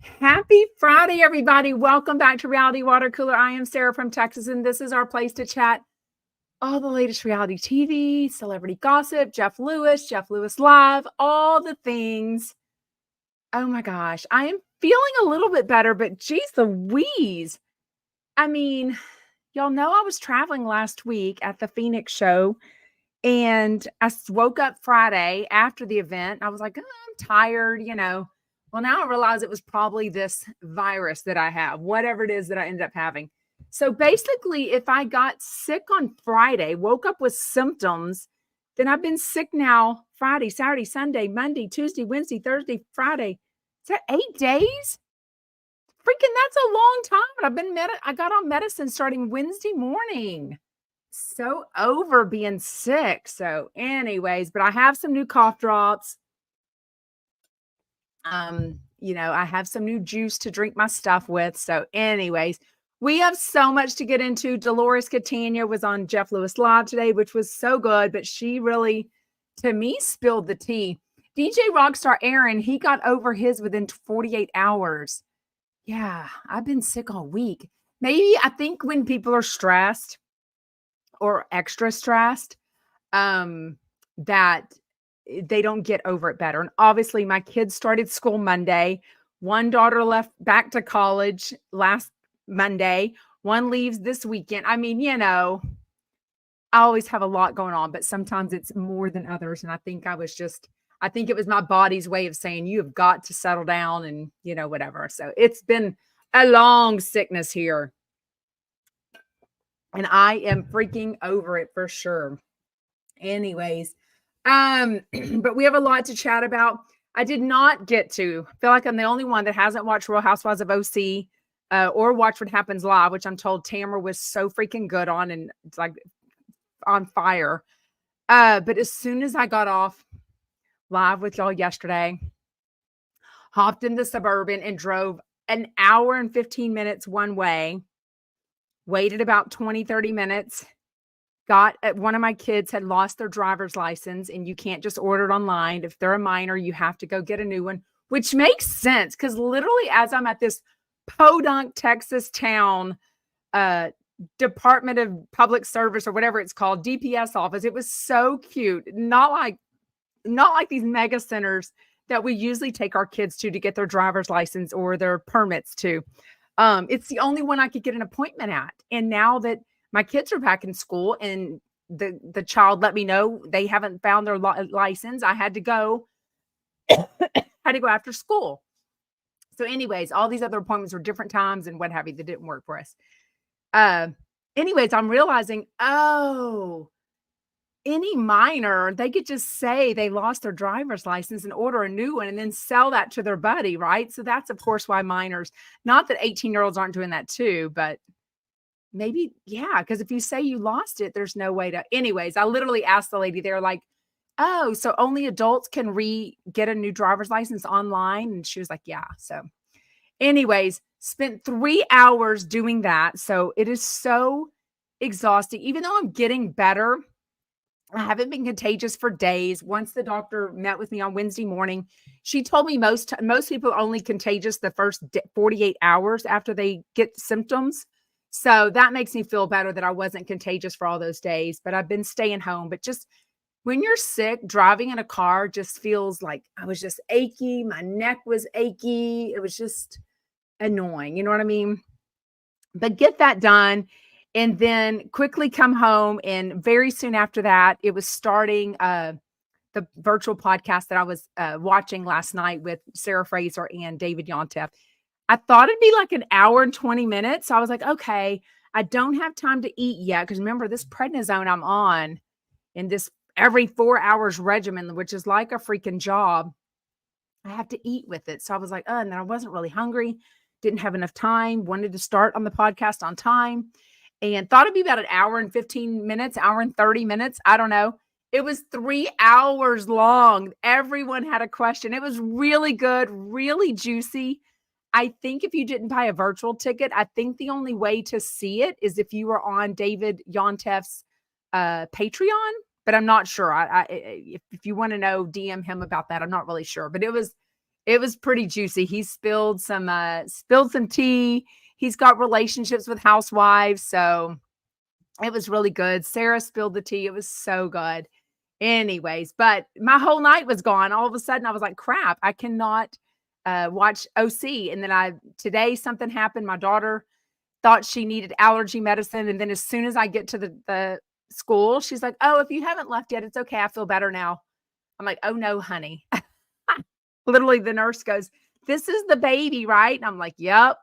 Happy Friday, everybody. Welcome back to Reality Water Cooler. I am Sarah from Texas, and this is our place to chat all the latest reality TV, celebrity gossip, Jeff Lewis Live, all the things. Oh my gosh, I am feeling a little bit better, but geez Louise. I mean, y'all know I was traveling last week at the Phoenix show, and I woke up Friday after the event. I was like, "Oh, I'm tired. Well, now I realize it was probably this virus that I have, whatever it is that I ended up having. So basically, if I got sick on Friday, woke up with symptoms, then I've been sick now Friday, Saturday, Sunday, Monday, Tuesday, Wednesday, Thursday, Friday. Is that 8 days? Freaking, that's a long time. I got on medicine starting Wednesday morning. So over being sick. So, anyways, but I have some new cough drops. I have some new juice to drink my stuff with. So, anyways, we have so much to get into. Dolores Catania was on Jeff Lewis Live today, which was so good, but she really, to me, spilled the tea. DJ Rockstar Aaron, he got over his within 48 hours. Yeah, I've been sick all week. Maybe I think when people are stressed or extra stressed, that they don't get over it better. And obviously, my kids started school Monday. One daughter left back to college last Monday. One leaves this weekend. I mean, I always have a lot going on, but sometimes it's more than others. And I think it was my body's way of saying, you have got to settle down and, whatever. So it's been a long sickness here. And I am freaking over it for sure. Anyways, but we have a lot to chat about. I did not get to feel like I'm the only one that hasn't watched Real Housewives of OC or watched What Happens Live, which I'm told Tamara was so freaking good on and it's like on fire. But as soon as I got off live with y'all yesterday, hopped in the Suburban and drove an hour and 15 minutes one way, waited about 20, 30 minutes. One of my kids had lost their driver's license, and you can't just order it online. If they're a minor, you have to go get a new one, which makes sense because literally as I'm at this podunk Texas town Department of Public Service or whatever it's called, DPS office, it was so cute. Not like these mega centers that we usually take our kids to get their driver's license or their permits to. It's the only one I could get an appointment at. And now that my kids are back in school and the child let me know they haven't found their license, I had to go after school. So anyways, all these other appointments were different times and what have you that didn't work for us. Anyways, I'm realizing, any minor, they could just say they lost their driver's license and order a new one and then sell that to their buddy, right? So that's, of course, why minors, not that 18-year-olds aren't doing that too, but maybe, yeah, because if you say you lost it, there's no way to. Anyways, I literally asked the lady, they're like, oh, so only adults can get a new driver's license online? And she was like, yeah. So anyways, spent 3 hours doing that. So it is so exhausting. Even though I'm getting better, I haven't been contagious for days. Once the doctor met with me on Wednesday morning, she told me most people are only contagious the first 48 hours after they get symptoms. So that makes me feel better that I wasn't contagious for all those days, but I've been staying home. But just when you're sick, driving in a car just feels like I was just achy. My neck was achy. It was just annoying. You know what I mean? But get that done and then quickly come home. And very soon after that, it was starting the virtual podcast that I was watching last night with Sarah Fraser and David Yontef. I thought it'd be like an hour and 20 minutes. So I was like, okay, I don't have time to eat yet. Because remember, this prednisone I'm on in this every 4 hours regimen, which is like a freaking job. I have to eat with it. So I was like, and then I wasn't really hungry. Didn't have enough time. Wanted to start on the podcast on time. And thought it'd be about an hour and 15 minutes, hour and 30 minutes. I don't know. It was 3 hours long. Everyone had a question. It was really good, really juicy. I think if you didn't buy a virtual ticket, I think the only way to see it is if you were on David Yontef's Patreon, but I'm not sure. If you want to know, DM him about that. I'm not really sure, but it was It was pretty juicy. He spilled some tea. He's got relationships with housewives, so it was really good. Sarah spilled the tea. It was so good. Anyways, but my whole night was gone. All of a sudden, I was like, crap, I cannot watch OC. And then today something happened. My daughter thought she needed allergy medicine. And then as soon as I get to the school, she's like, oh, if you haven't left yet, it's okay. I feel better now. I'm like, oh no, honey. Literally the nurse goes, this is the baby, right? And I'm like, yep.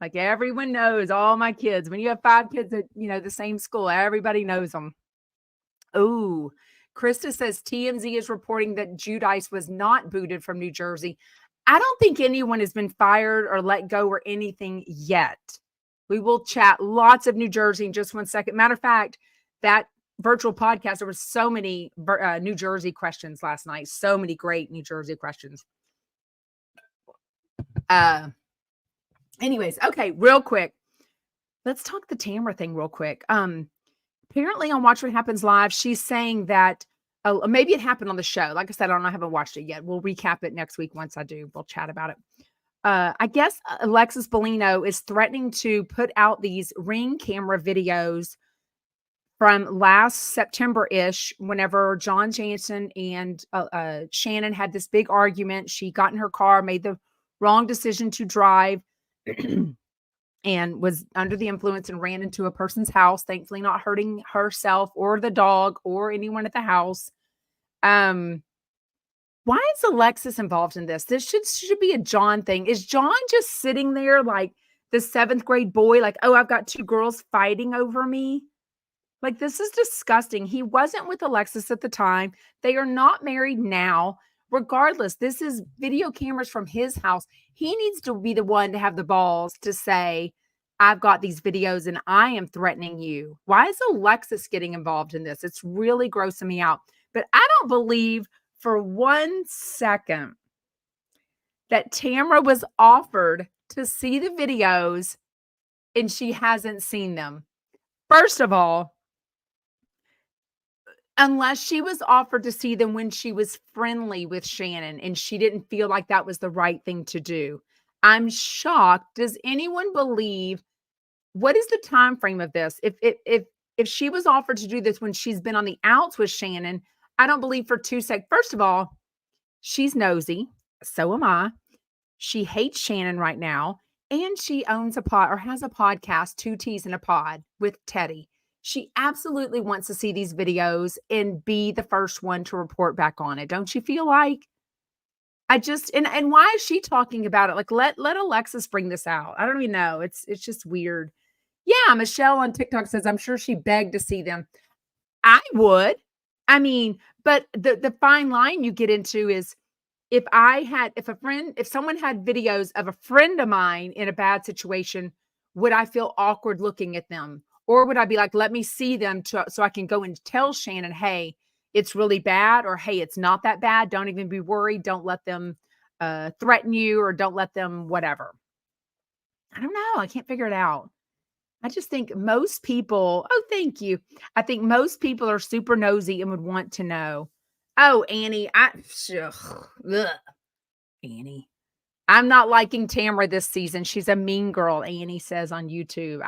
Like everyone knows all my kids. When you have 5 kids at, the same school, everybody knows them. Oh, Krista says TMZ is reporting that Jodie was not booted from New Jersey. I don't think anyone has been fired or let go or anything yet. We will chat lots of New Jersey in just one second. Matter of fact, that virtual podcast, there were so many New Jersey questions last night. So many great New Jersey questions. Anyways, okay, real quick. Let's talk the Tamra thing real quick. Apparently on Watch What Happens Live, she's saying that maybe it happened on the show. Like I said, I haven't watched it yet. We'll recap it next week. Once I do, we'll chat about it. I guess Alexis Bellino is threatening to put out these Ring camera videos from last September-ish, whenever John Jansen and Shannon had this big argument. She got in her car, made the wrong decision to drive, and was under the influence and ran into a person's house, thankfully not hurting herself or the dog or anyone at the house. Why is Alexis involved in this? This should be a John thing. Is John just sitting there like the 7th grade boy, like, oh, I've got 2 girls fighting over me? Like, this is disgusting. He wasn't with Alexis at the time. They are not married now. Regardless, this is video cameras from his house. He needs to be the one to have the balls to say, I've got these videos and I am threatening you. Why is Alexis getting involved in this? It's really grossing me out. But I don't believe for 1 second that Tamra was offered to see the videos and she hasn't seen them. First of all, unless she was offered to see them when she was friendly with Shannon and she didn't feel like that was the right thing to do. I'm shocked. Does anyone believe, what is the time frame of this? If she was offered to do this when she's been on the outs with Shannon, I don't believe for 2 seconds. First of all, she's nosy. So am I. She hates Shannon right now. And she owns a pod or has a podcast, 2 T's in a Pod with Teddy. She absolutely wants to see these videos and be the first one to report back on it. Don't you feel like? And why is she talking about it? Like, let Alexis bring this out. I don't even know. It's just weird. Yeah, Michelle on TikTok says, I'm sure she begged to see them. I would. I mean, but the fine line you get into is if someone had videos of a friend of mine in a bad situation, would I feel awkward looking at them? Or would I be like, let me see them so I can go and tell Shannon, hey, it's really bad, or hey, it's not that bad. Don't even be worried. Don't let them threaten you, or don't let them whatever. I don't know. I can't figure it out. I just think most people, oh, thank you. I think most people are super nosy and would want to know. Oh, Annie, Annie. I'm not liking Tamra this season. She's a mean girl, Annie says on YouTube.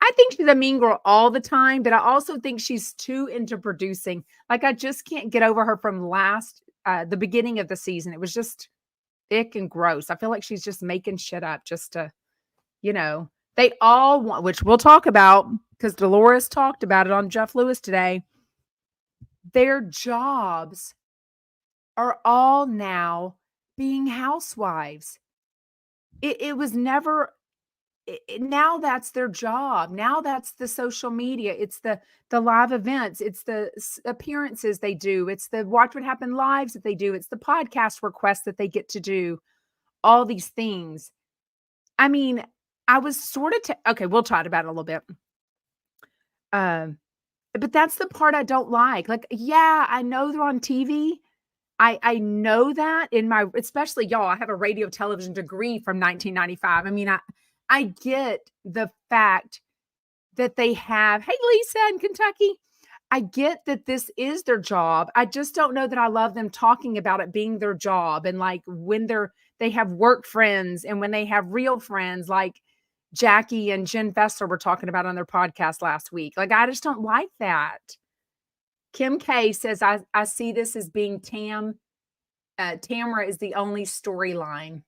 I think she's a mean girl all the time, but I also think she's too into producing. Like, I just can't get over her from the beginning of the season. It was just thick and gross. I feel like she's just making shit up just to, they all want, which we'll talk about because Dolores talked about it on Jeff Lewis today. Their jobs are all now being housewives. It was never... now that's their job. Now that's the social media. It's the live events. It's the appearances they do. It's the Watch What Happened lives that they do. It's the podcast requests that they get to do. All these things. I mean, I was sort of, okay, we'll talk about it a little bit. But that's the part I don't like. Like, yeah, I know they're on TV. I know that especially y'all, I have a radio television degree from 1995. I mean, I get the fact that they have, hey, Lisa in Kentucky, I get that this is their job. I just don't know that I love them talking about it being their job, and like when they have work friends and when they have real friends, like Jackie and Jen Fessler were talking about on their podcast last week. Like, I just don't like that. Kim K says, I see this as being Tamara is the only storyline.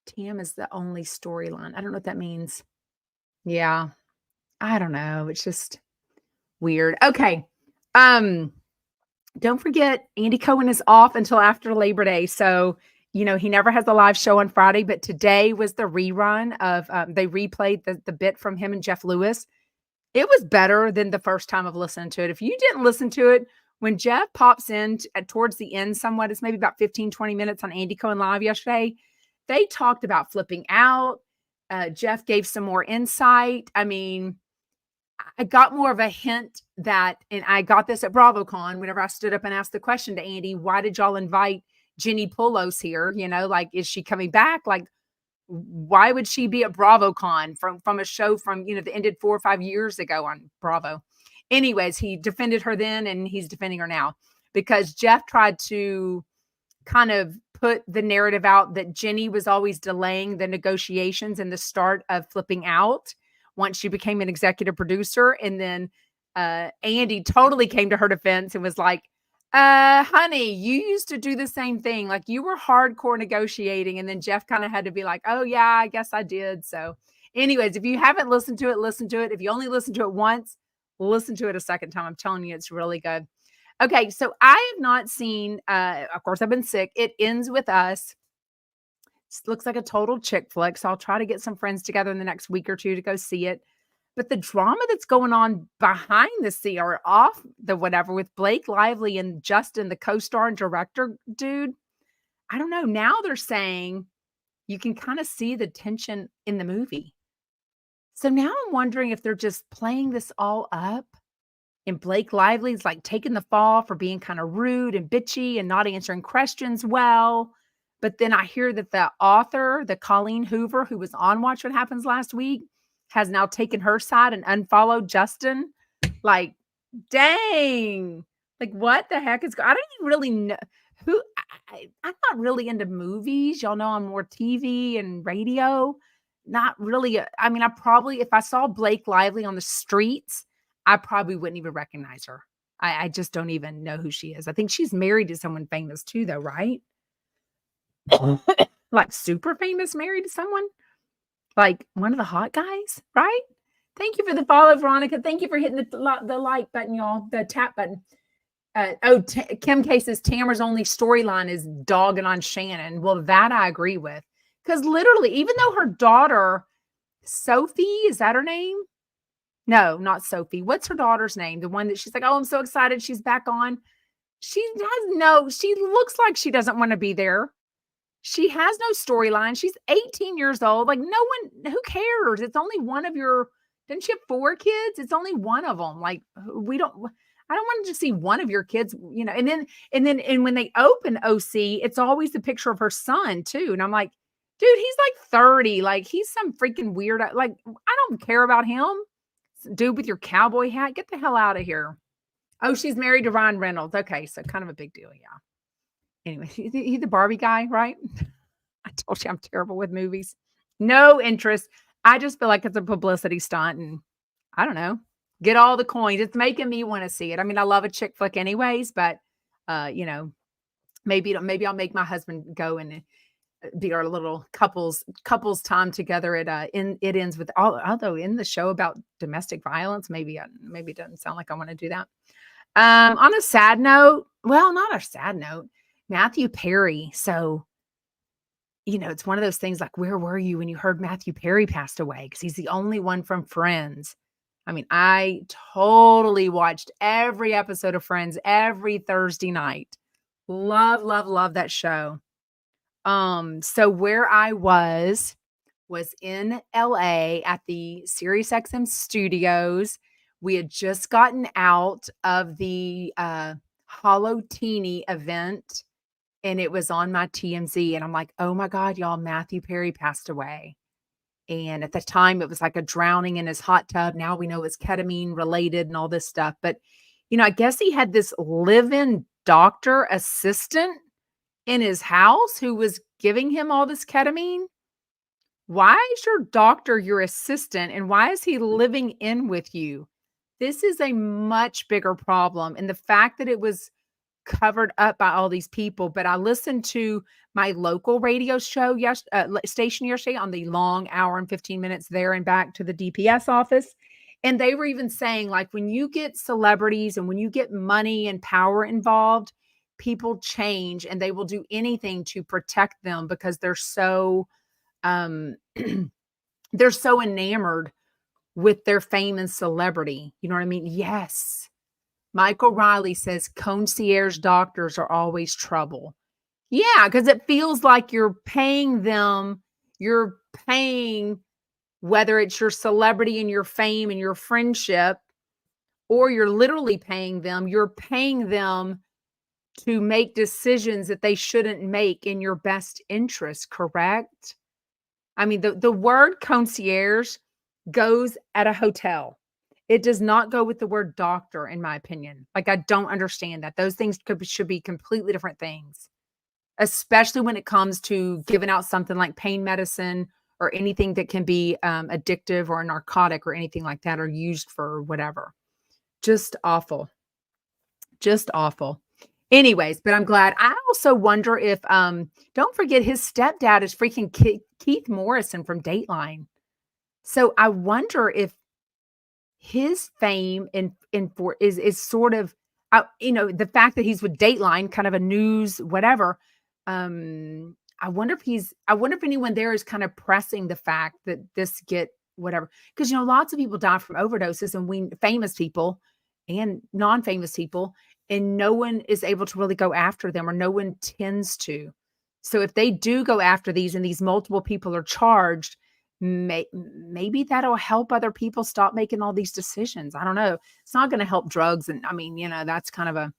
Tam is the only storyline. I don't know what that means. Yeah. I don't know. It's just weird. Okay. Don't forget, Andy Cohen is off until after Labor Day. So, he never has a live show on Friday, but today was the rerun of, they replayed the bit from him and Jeff Lewis. It was better than the first time of listening to it. If you didn't listen to it, when Jeff pops in towards the end somewhat, it's maybe about 15, 20 minutes on Andy Cohen Live yesterday. They talked about flipping out. Jeff gave some more insight. I mean, I got more of a hint that, and I got this at BravoCon whenever I stood up and asked the question to Andy, why did y'all invite Jenny Pulos here? Like, is she coming back? Like, why would she be at BravoCon from a show from, that ended 4 or 5 years ago on Bravo? Anyways, he defended her then and he's defending her now because Jeff tried to kind of put the narrative out that Jenny was always delaying the negotiations and the start of flipping out once she became an executive producer. And then Andy totally came to her defense and was like, honey, you used to do the same thing. Like, you were hardcore negotiating. And then Jeff kind of had to be like, oh yeah, I guess I did. So anyways, if you haven't listened to it, listen to it. If you only listen to it once, listen to it a second time. I'm telling you, it's really good. Okay. So I have not seen, of course I've been sick. It Ends with Us. It looks like a total chick flick. So I'll try to get some friends together in the next week or two to go see it. But the drama that's going on behind the scene or off the whatever with Blake Lively and Justin, the co-star and director dude, I don't know. Now they're saying you can kind of see the tension in the movie. So now I'm wondering if they're just playing this all up and Blake Lively's like taking the fall for being kind of rude and bitchy and not answering questions well. But then I hear that the author, the Colleen Hoover, who was on Watch What Happens last week, has now taken her side and unfollowed Justin. Like, dang. Like, what the heck is I don't even really know who I'm not really into movies. Y'all know I'm more TV and radio. Not really. I mean, I probably, if I saw Blake Lively on the streets, I probably wouldn't even recognize her. I just don't even know who she is. I think she's married to someone famous too, though, right? Like super famous, married to someone? Like one of the hot guys, right? Thank you for the follow, Veronica. Thank you for hitting the like button, y'all, the tap button. Kim K says Tamara's only storyline is dogging on Shannon. Well, that I agree with. Because literally, even though her daughter, Sophie, is that her name? No, not Sophie. What's her daughter's name? The one that she's like, oh, I'm so excited she's back on. She looks like she doesn't want to be there. She has no storyline. She's 18 years old. Like, no one, who cares? It's only one of didn't she have 4 kids? It's only one of them. Like, I don't want to just see one of your kids, and when they open OC, it's always the picture of her son too. And I'm like, dude, he's like 30. Like, he's some freaking weird, like, I don't care about him. Dude with your cowboy hat, get the hell out of here. Oh, she's married to Ryan Reynolds. Okay, so kind of a big deal, yeah. Anyway, he's the Barbie guy, right? I told you I'm terrible with movies. No interest. I just feel like it's a publicity stunt, and I don't know. Get all the coins. It's making me want to see it. I mean, I love a chick flick anyways, but maybe I'll make my husband go and be our little couples time together at It Ends with, although in the show about domestic violence, maybe it doesn't sound like I want to do that. On a sad note, well, not a sad note, Matthew Perry. So, it's one of those things like, where were you when you heard Matthew Perry passed away? Because he's the only one from Friends. I mean, I totally watched every episode of Friends every Thursday night. Love, love, love that show. So where I was in LA at the SiriusXM studios. We had just gotten out of the Hollow Teeny event, and it was on my TMZ. And I'm like, oh my God, y'all, Matthew Perry passed away. And at the time, it was like a drowning in his hot tub. Now we know it's ketamine related and all this stuff. But, I guess he had this live-in doctor assistant in his house who was giving him all this ketamine. Why is your doctor your assistant and why is he living in with you? This is a much bigger problem. And the fact that it was covered up by all these people. But I listened to my local radio show station yesterday on the long hour and 15 minutes there and back to the DPS office. And they were even saying, like, when you get celebrities and when you get money and power involved, people change and they will do anything to protect them because they're so um they're so enamored with their fame and celebrity. You know what I mean? Yes. Michael Riley says concierge doctors are always trouble. Yeah, because it feels like you're paying them, you're paying whether it's your celebrity and your fame and your friendship, or you're literally paying them, you're paying them to make decisions that they shouldn't make in your best interest, correct? I mean, the word concierge goes at a hotel. It does not go with the word doctor, in my opinion. Like, I don't understand that. Those things should be completely different things, especially when it comes to giving out something like pain medicine or anything that can be addictive or a narcotic or anything like that, or used for whatever. Just awful. Just awful. Anyways, but I'm glad. I also wonder if, don't forget his stepdad is freaking Keith Morrison from Dateline. So I wonder if his fame is sort of, the fact that he's with Dateline, kind of a news, whatever. I wonder if anyone there is kind of pressing the fact that this get whatever. Because, lots of people die from overdoses and famous people and non-famous people, and no one is able to really go after them, or no one tends to. So if they do go after these and these multiple people are charged, maybe that'll help other people stop making all these decisions. I don't know. It's not going to help drugs. And I mean, that's kind of a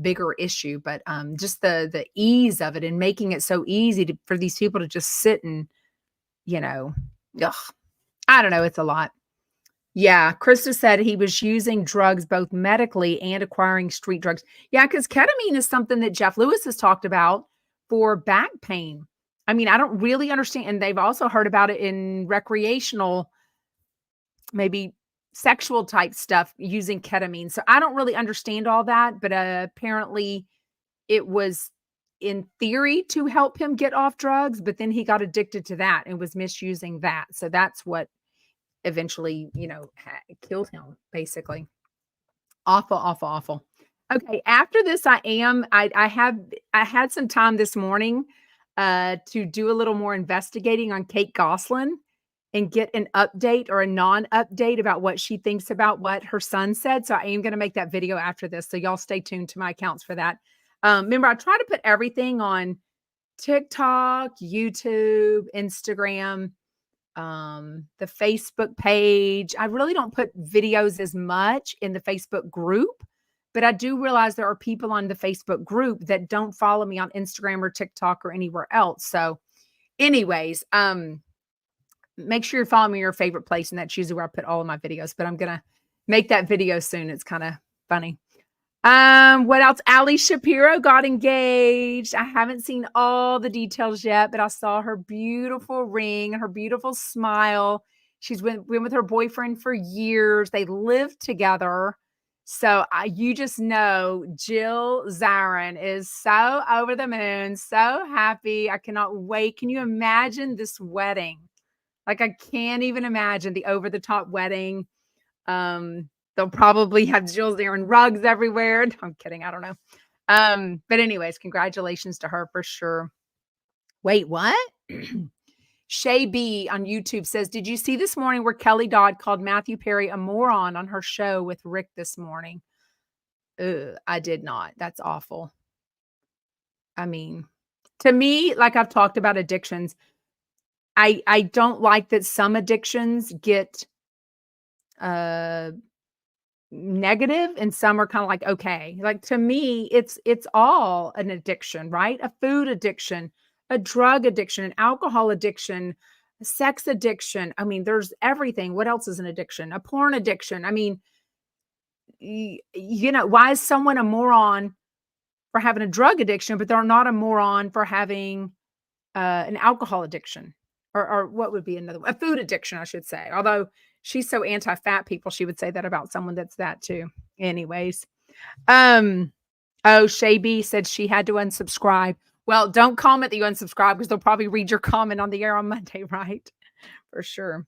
bigger issue, but just the ease of it and making it so easy for these people to just sit and, ugh, I don't know. It's a lot. Yeah. Krista said he was using drugs both medically and acquiring street drugs. Yeah. Because ketamine is something that Jeff Lewis has talked about for back pain. I mean, I don't really understand. And they've also heard about it in recreational, maybe sexual type stuff using ketamine. So I don't really understand all that, but apparently it was in theory to help him get off drugs, but then he got addicted to that and was misusing that. So that's what eventually, killed him, basically. Awful, awful, awful. Okay. After this, I had some time this morning to do a little more investigating on Kate Gosselin and get an update or a non-update about what she thinks about what her son said. So I am going to make that video after this. So y'all stay tuned to my accounts for that. Remember, I try to put everything on TikTok, YouTube, Instagram, the Facebook page. I really don't put videos as much in the Facebook group, but I do realize there are people on the Facebook group that don't follow me on Instagram or TikTok or anywhere else. So anyways, make sure you're following me your favorite place. And that's usually where I put all of my videos, but I'm going to make that video soon. It's kind of funny. What else? Ally Shapiro got engaged. I haven't seen all the details yet, but I saw her beautiful ring and her beautiful smile. She's been with her boyfriend for years. They lived together. So you just know Jill Zarin is so over the moon, so happy. I cannot wait. Can you imagine this wedding? Like, I can't even imagine the over-the-top wedding. They'll probably have Jill Zarin rugs everywhere. No, I'm kidding. I don't know. But anyways, congratulations to her for sure. Wait, what? Shay B on YouTube says, did you see this morning where Kelly Dodd called Matthew Perry a moron on her show with Rick this morning? I did not. That's awful. I mean, to me, like I've talked about addictions, I don't like that some addictions get negative and some are kind of like, okay. Like, to me, it's all an addiction, right? A food addiction, a drug addiction, an alcohol addiction, sex addiction. I mean, there's everything. What else is an addiction? A porn addiction. I mean, why is someone a moron for having a drug addiction, but they're not a moron for having an alcohol addiction? Or what would be another one? A food addiction, I should say. Although she's so anti-fat people, she would say that about someone that's that too. Anyways. Shay B said she had to unsubscribe. Well, don't comment that you unsubscribe because they'll probably read your comment on the air on Monday, right? For sure.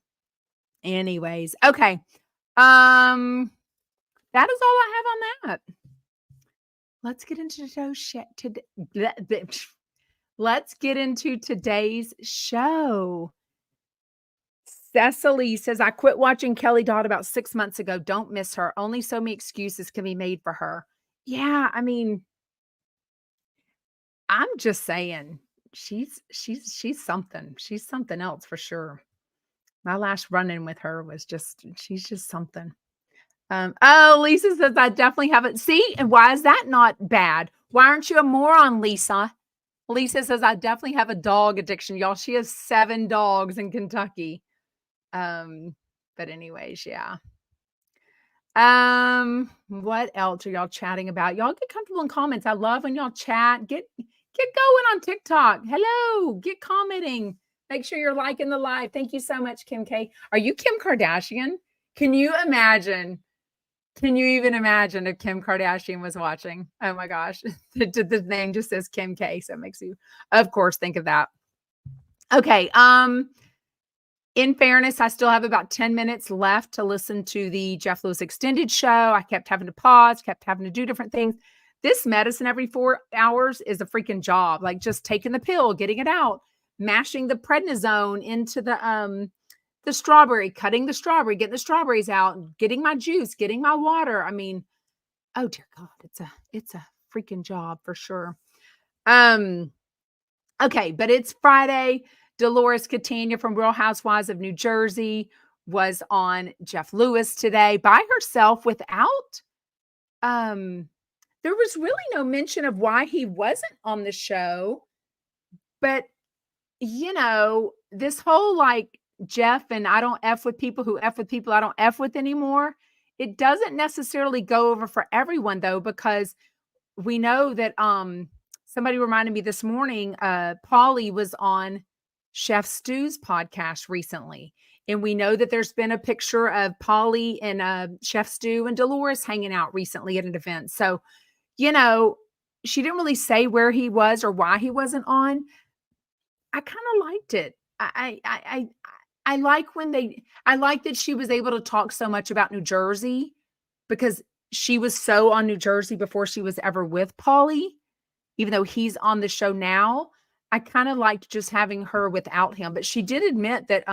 Anyways. Okay. That is all I have on that. Let's get into Let's get into today's show. Cecily says, I quit watching Kelly Dodd about 6 months ago. Don't miss her. Only so many excuses can be made for her. Yeah, I mean, I'm just saying she's something. She's something else for sure. My last run-in with her was she's just something. Lisa says, I definitely haven't. See, and why is that not bad? Why aren't you a moron, Lisa? Lisa says, I definitely have a dog addiction, y'all. She has 7 dogs in Kentucky. But anyways, yeah. What else are y'all chatting about? Y'all get comfortable in comments. I love when y'all chat. Get going on TikTok. Hello, get commenting. Make sure you're liking the live. Thank you so much, Kim K. Are you Kim Kardashian? Can you imagine? Can you even imagine if Kim Kardashian was watching? Oh my gosh. The name just says Kim K. So it makes you, of course, think of that. Okay. In fairness, I still have about 10 minutes left to listen to the Jeff Lewis extended show. I kept having to pause, kept having to do different things. This medicine every 4 hours is a freaking job. Like just taking the pill, getting it out, mashing the prednisone into the strawberry, cutting the strawberry, getting the strawberries out, getting my juice, getting my water. I mean, oh dear God, it's a freaking job for sure. Okay, but it's Friday. Dolores Catania from Real Housewives of New Jersey was on Jeff Lewis today by herself without, there was really no mention of why he wasn't on the show. But, this whole like Jeff and I don't F with people who F with people I don't F with anymore. It doesn't necessarily go over for everyone though, because we know that, somebody reminded me this morning, Paulie was on Chef Stu's podcast recently. And we know that there's been a picture of Paulie and Chef Stu and Dolores hanging out recently at an event. So, she didn't really say where he was or why he wasn't on. I kind of liked it. I like I like that she was able to talk so much about New Jersey because she was so on New Jersey before she was ever with Paulie, even though he's on the show now. I kind of liked just having her without him, but she did admit that,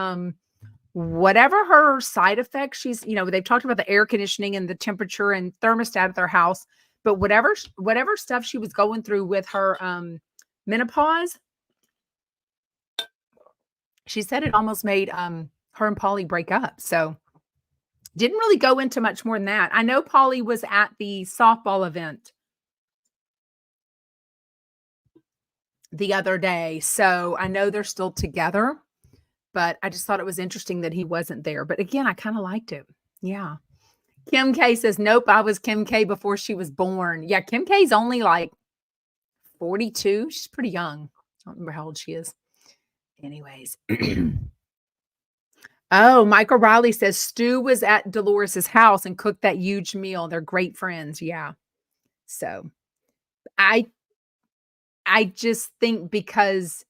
whatever her side effects, they've talked about the air conditioning and the temperature and thermostat at their house, but whatever stuff she was going through with her, menopause, she said it almost made, her and Paulie break up. So didn't really go into much more than that. I know Paulie was at the softball event the other day. So I know they're still together, but I just thought it was interesting that he wasn't there. But again, I kind of liked it. Yeah. Kim K says, nope, I was Kim K before she was born. Yeah, Kim K's only like 42. She's pretty young. I don't remember how old she is. Anyways. Oh, Michael Riley says Stu was at Dolores's house and cooked that huge meal. They're great friends. Yeah. So I just think because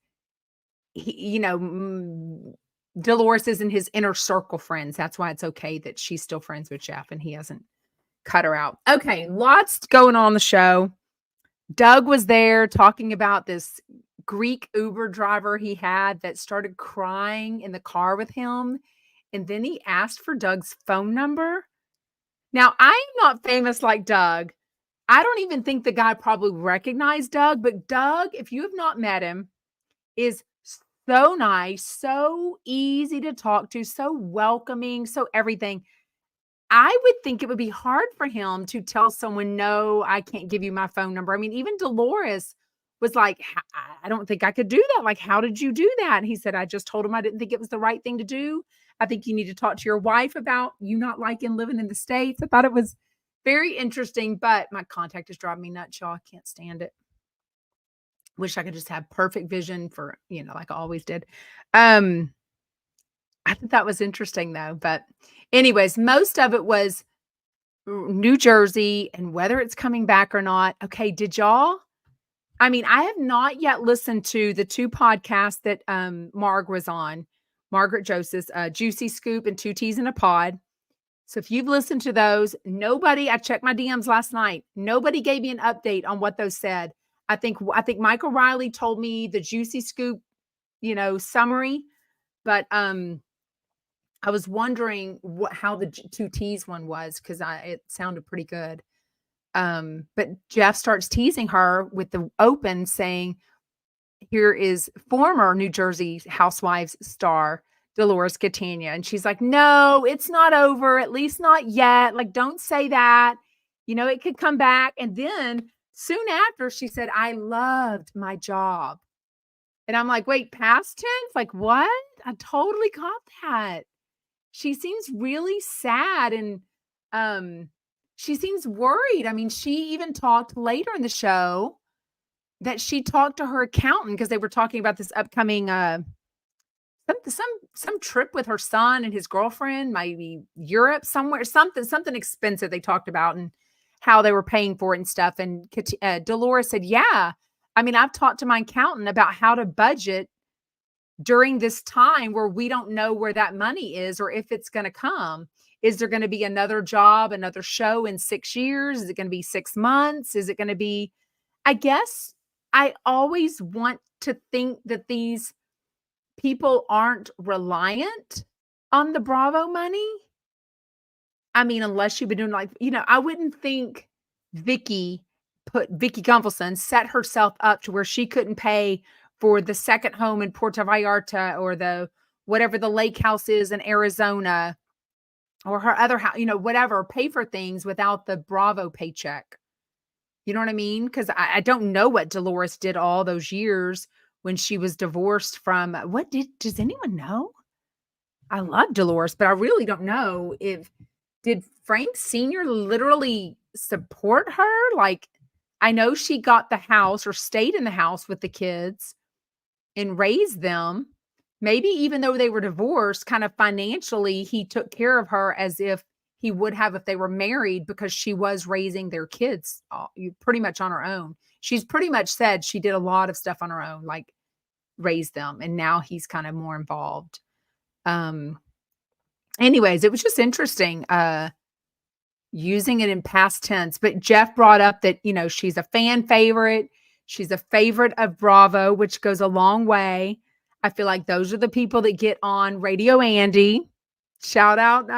Dolores isn't his inner circle friends. That's why it's okay that she's still friends with Jeff and he hasn't cut her out. Okay. Lots going on the show. Doug was there talking about this Greek Uber driver he had that started crying in the car with him. And then he asked for Doug's phone number. Now, I am not famous like Doug. I don't even think the guy probably recognized Doug, but Doug, if you have not met him, is so nice, so easy to talk to, so welcoming, so everything. I would think it would be hard for him to tell someone, no, I can't give you my phone number. I mean, even Dolores was like, I don't think I could do that. Like, how did you do that? And he said, I just told him I didn't think it was the right thing to do. I think you need to talk to your wife about you not liking living in the States. I thought it was very interesting, but my contact is driving me nuts, y'all. I can't stand it. Wish I could just have perfect vision for, like I always did. I thought that was interesting though. But anyways, most of it was New Jersey and whether it's coming back or not. Okay, did y'all? I mean, I have not yet listened to the 2 podcasts that Marg was on, Margaret Joseph's Juicy Scoop and 2 Teas in a Pod. So if you've listened to those, I checked my DMs last night. Nobody gave me an update on what those said. I think Michael Riley told me the Juicy Scoop, summary, but I was wondering how the 2 T's one was because it sounded pretty good. But Jeff starts teasing her with the open saying, here is former New Jersey Housewives star Dolores Catania. And she's like, no, it's not over. At least not yet. Like, don't say that. It could come back. And then soon after she said, I loved my job. And I'm like, wait, past tense? Like what? I totally caught that. She seems really sad and she seems worried. I mean, she even talked later in the show that she talked to her accountant because they were talking about this upcoming some trip with her son and his girlfriend, maybe Europe somewhere, something expensive they talked about and how they were paying for it and stuff. And Dolores said, yeah, I mean, I've talked to my accountant about how to budget during this time where we don't know where that money is or if it's going to come. Is there going to be another job, another show in 6 years? Is it going to be 6 months? Is it going to be, I guess I always want to think that these people aren't reliant on the Bravo money. I mean, unless you've been doing I wouldn't think Vicky Gunvalson set herself up to where she couldn't pay for the second home in Puerto Vallarta or the whatever the lake house is in Arizona or her other house, whatever, pay for things without the Bravo paycheck. You know what I mean? Because I don't know what Dolores did all those years when she was divorced from does anyone know? I love Dolores, but I really don't know did Frank Sr. literally support her? Like, I know she got the house or stayed in the house with the kids and raised them. Maybe even though they were divorced, kind of financially, he took care of her as if he would have if they were married because she was raising their kids pretty much on her own. She's pretty much said she did a lot of stuff on her own, like raised them. And now he's kind of more involved. Anyways, it was just interesting using it in past tense. But Jeff brought up that, she's a fan favorite. She's a favorite of Bravo, which goes a long way. I feel like those are the people that get on Radio Andy. Shout out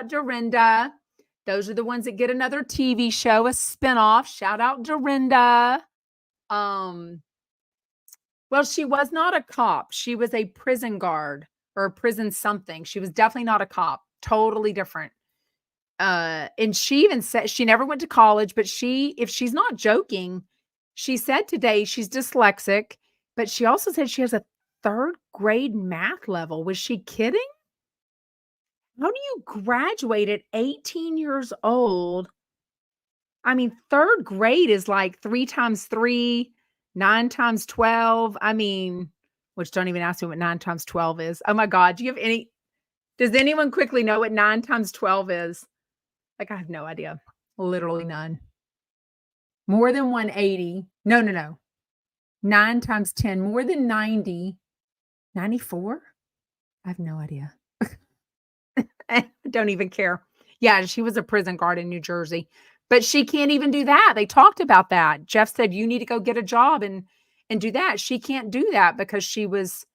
Dorinda. Those are the ones that get another TV show, a spinoff. Shout out Dorinda. Well, she was not a cop. She was a prison guard or a prison something. She was definitely not a cop. Totally different. And she even said she never went to college, but if she's not joking, she said today she's dyslexic, but she also said she has a 3rd grade math level. Was she kidding? How do you graduate at 18 years old? I mean, 3rd grade is like 3 times 3, 9 times 12. I mean, which don't even ask me what 9 times 12 is. Oh my God. Does anyone quickly know what 9 times 12 is? Like, I have no idea. Literally none. More than 180. No. 9 times 10, more than 90. 94? I have no idea. I don't even care. Yeah, she was a prison guard in New Jersey, but she can't even do that. They talked about that. Jeff said, you need to go get a job and do that. She can't do that because she was,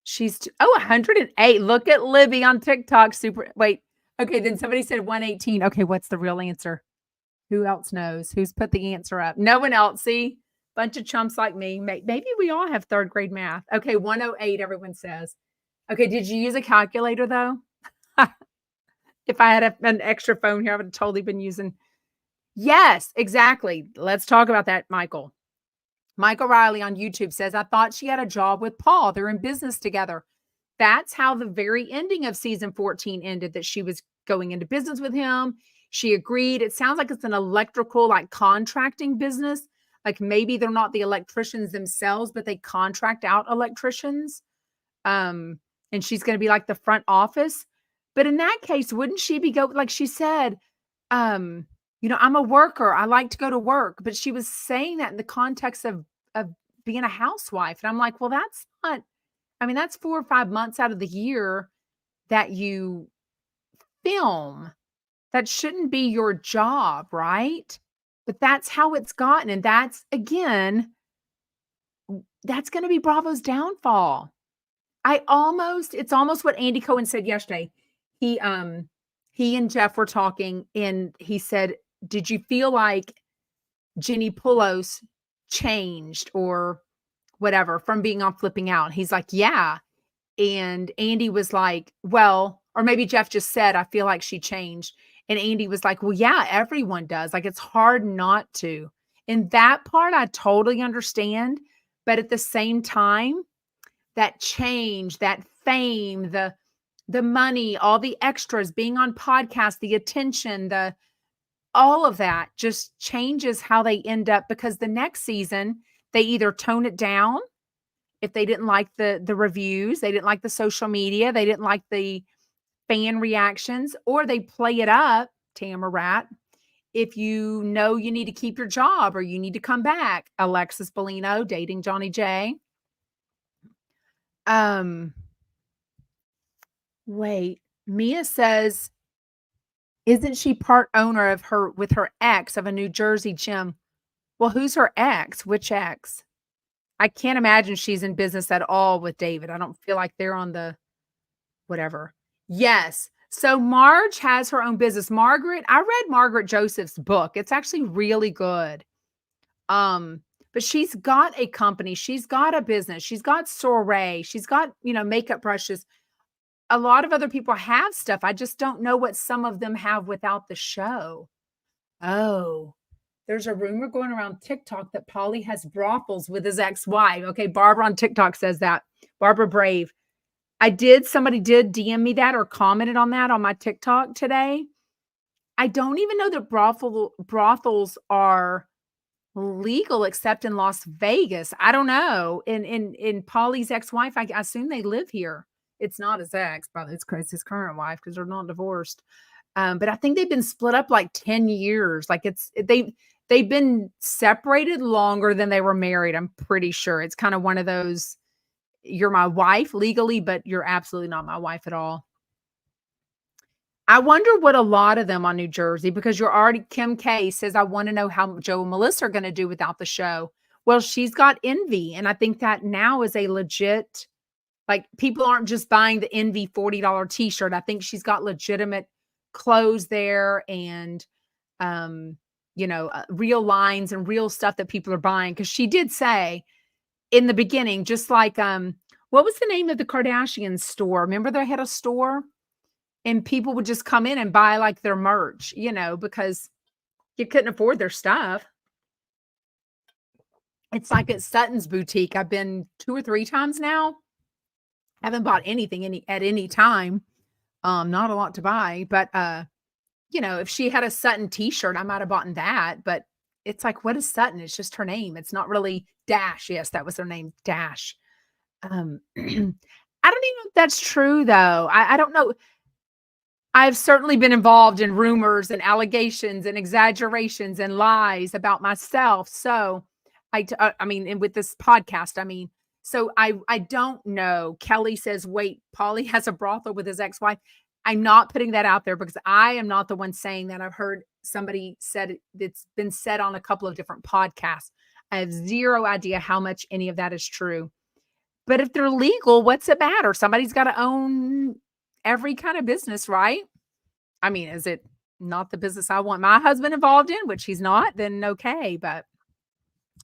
she's 108. Look at Libby on TikTok. Wait. Okay. Then somebody said 118. Okay. What's the real answer? Who else knows? Who's put the answer up? No one else. See, bunch of chumps like me. Maybe we all have 3rd grade math. Okay. 108. Everyone says. Okay. Did you use a calculator though? If I had an extra phone here, I would have totally been using. Yes, exactly. Let's talk about that, Michael. Michael Riley on YouTube says, I thought she had a job with Paul. They're in business together. That's how the very ending of season 14 ended, that she was going into business with him. She agreed. It sounds like it's an electrical, like contracting business. Like maybe they're not the electricians themselves, but they contract out electricians. Um, and she's going to be like the front office. But in that case, wouldn't she be like she said, um, I'm a worker. I like to go to work. But she was saying that in the context of being a housewife. And I'm like, well, that's not, I mean, that's 4 or 5 months out of the year that you film. That shouldn't be your job, right? But that's how it's gotten. And that's, again, that's going to be Bravo's downfall. It's almost what Andy Cohen said yesterday. He and Jeff were talking and he said, did you feel like Jenny Pulos changed or whatever from being on Flipping Out? He's like, yeah. And Andy was like, well, or maybe Jeff just said, I feel like she changed. And Andy was like, well, yeah, everyone does. Like, it's hard not to. And that part I totally understand. But at the same time, that change, that fame, the money, all the extras, being on podcasts, the attention, the all of that just changes how they end up, because the next season they either tone it down if they didn't like the reviews, they didn't like the social media, they didn't like the fan reactions, or they play it up, Tamarat, if you need to keep your job or you need to come back. Alexis Bellino dating Johnny J. Um Wait, Mia says, isn't she part owner of her with her ex of a New Jersey gym? Well, who's her ex? Which ex? I can't imagine she's in business at all with David. I don't feel like they're on the whatever. Yes. So Marge has her own business. I read Margaret Joseph's book. It's actually really good. Um, but she's got a company, she's got a business, she's got Soiree, she's got, makeup brushes. A lot of other people have stuff. I just don't know what some of them have without the show. Oh, there's a rumor going around TikTok that Paulie has brothels with his ex-wife. Okay, Barbara on TikTok says that. Barbara Brave. Somebody did DM me that or commented on that on my TikTok today. I don't even know that brothels are legal except in Las Vegas. I don't know. In Paulie's ex-wife, I assume they live here. It's not his ex, but it's his current wife because they're not divorced. But I think they've been split up like 10 years. Like they've been separated longer than they were married. I'm pretty sure. It's kind of one of those, you're my wife legally, but you're absolutely not my wife at all. I wonder what a lot of them on New Jersey, because Kim K says, I want to know how Joe and Melissa are going to do without the show. Well, she's got Envy. And I think that now is a legit, like, people aren't just buying the Envy $40 t-shirt. I think she's got legitimate clothes there and, real lines and real stuff that people are buying. Cause she did say in the beginning, just like, what was the name of the Kardashian store? Remember they had a store? And people would just come in and buy like their merch, because you couldn't afford their stuff. It's like at Sutton's boutique. I've been 2 or 3 times now. Haven't bought anything at any time. Not a lot to buy, but if she had a Sutton t-shirt, I might have bought that. But it's like, what is Sutton? It's just her name. It's not really Dash. Yes, that was her name, Dash. I don't even know if that's true though. I don't know. I've certainly been involved in rumors and allegations and exaggerations and lies about myself. So and with this podcast, so I don't know. Kelly says, wait, Paulie has a brothel with his ex-wife. I'm not putting that out there because I am not the one saying that. I've heard somebody said it's been said on a couple of different podcasts. I have zero idea how much any of that is true. But if they're legal, what's it matter? Somebody's got to own every kind of business, right? I mean, is it not the business I want my husband involved in, which he's not, then okay, but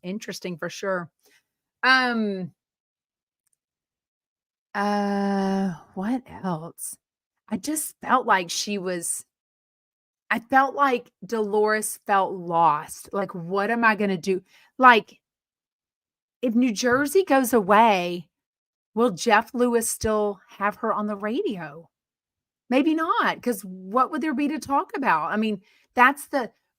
interesting for sure. What else? I just felt like she was I felt like Dolores felt lost. Like, what am I gonna do? Like, if New Jersey goes away, will Jeff Lewis still have her on the radio? Maybe not, because what would there be to talk about? I mean,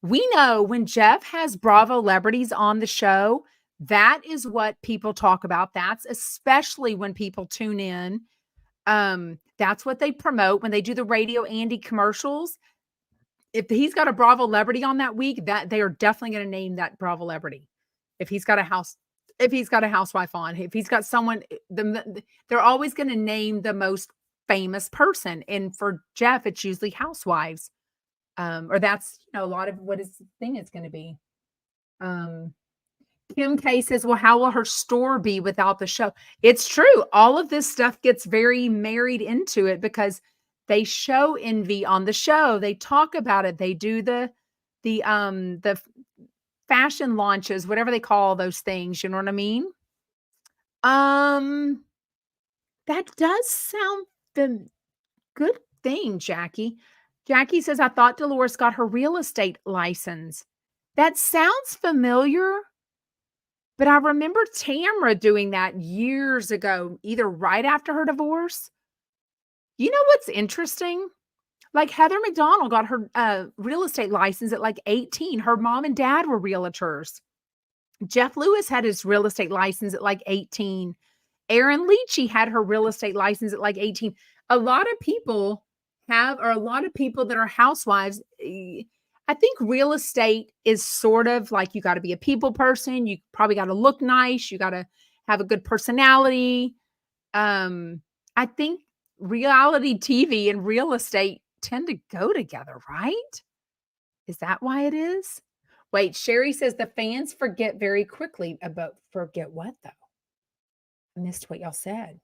we know when Jeff has Bravo celebrities on the show, that is what people talk about. That's especially when people tune in. That's what they promote when they do the Radio Andy commercials. If he's got a Bravo celebrity on that week, that they are definitely going to name that Bravo celebrity. If he's got a housewife on, if he's got someone, they're always going to name the most famous person. And for Jeff, it's usually housewives. Or that's, a lot of what his thing is going to be. Kim K says, well, how will her store be without the show? It's true. All of this stuff gets very married into it because they show Envy on the show. They talk about it. They do the fashion launches, whatever they call those things. You know what I mean? That does sound the good thing, Jackie. Jackie says, I thought Dolores got her real estate license. That sounds familiar, but I remember Tamra doing that years ago, either right after her divorce. You know what's interesting? Like Heather McDonald got her real estate license at like 18. Her mom and dad were realtors. Jeff Lewis had his real estate license at like 18. Erin Leachy had her real estate license at like 18. A lot of people a lot of people that are housewives. I think real estate is sort of like you got to be a people person. You probably got to look nice. You got to have a good personality. I think reality TV and real estate tend to go together, right? Is that why it is? Wait, Sherry says the fans forget very quickly forget what though? I missed what y'all said.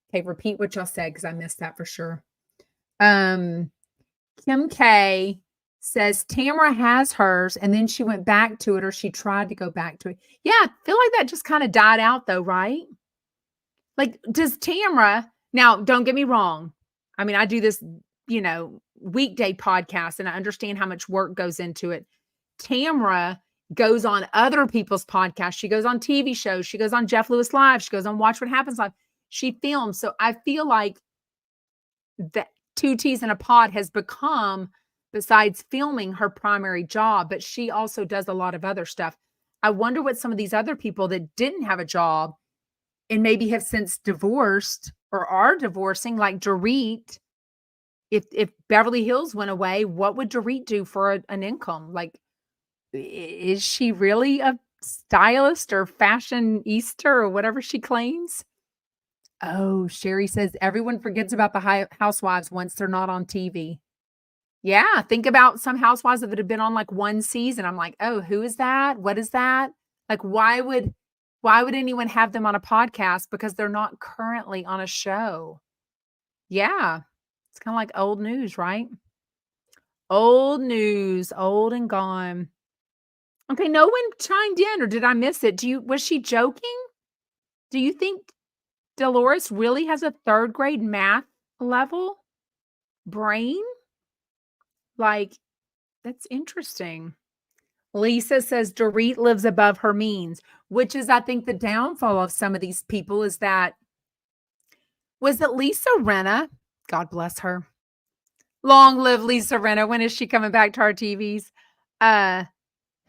Okay, repeat what y'all said because I missed that for sure. Kim K says Tamara has hers and then she went back to it or she tried to go back to it. Yeah, I feel like that just kind of died out though, right? Like, does Tamara, now don't get me wrong. I mean, I do this, weekday podcast and I understand how much work goes into it. Tamara goes on other people's podcasts. She goes on TV shows. She goes on Jeff Lewis Live. She goes on Watch What Happens Live. She films. So I feel like that Two T's in a Pod has become, besides filming, her primary job, but she also does a lot of other stuff. I wonder what some of these other people that didn't have a job and maybe have since divorced or are divorcing, like Dorit, if Beverly Hills went away, what would Dorit do for an income? Like, is she really a stylist or fashionista or whatever she claims? Oh, Sherry says everyone forgets about the housewives once they're not on TV. Yeah, think about some housewives that have been on like one season. I'm like, oh, who is that? What is that? Like, why would anyone have them on a podcast? Because they're not currently on a show. Yeah, it's kind of like old news, right? Old news, old and gone. Okay, no one chimed in, or did I miss it? Was she joking? Do you think Dolores really has a third grade math level brain? Like, that's interesting. Lisa says Dorit lives above her means, which is, I think, the downfall of some of these people is that, was it Lisa Rinna? God bless her. Long live Lisa Rinna. When is she coming back to our TVs?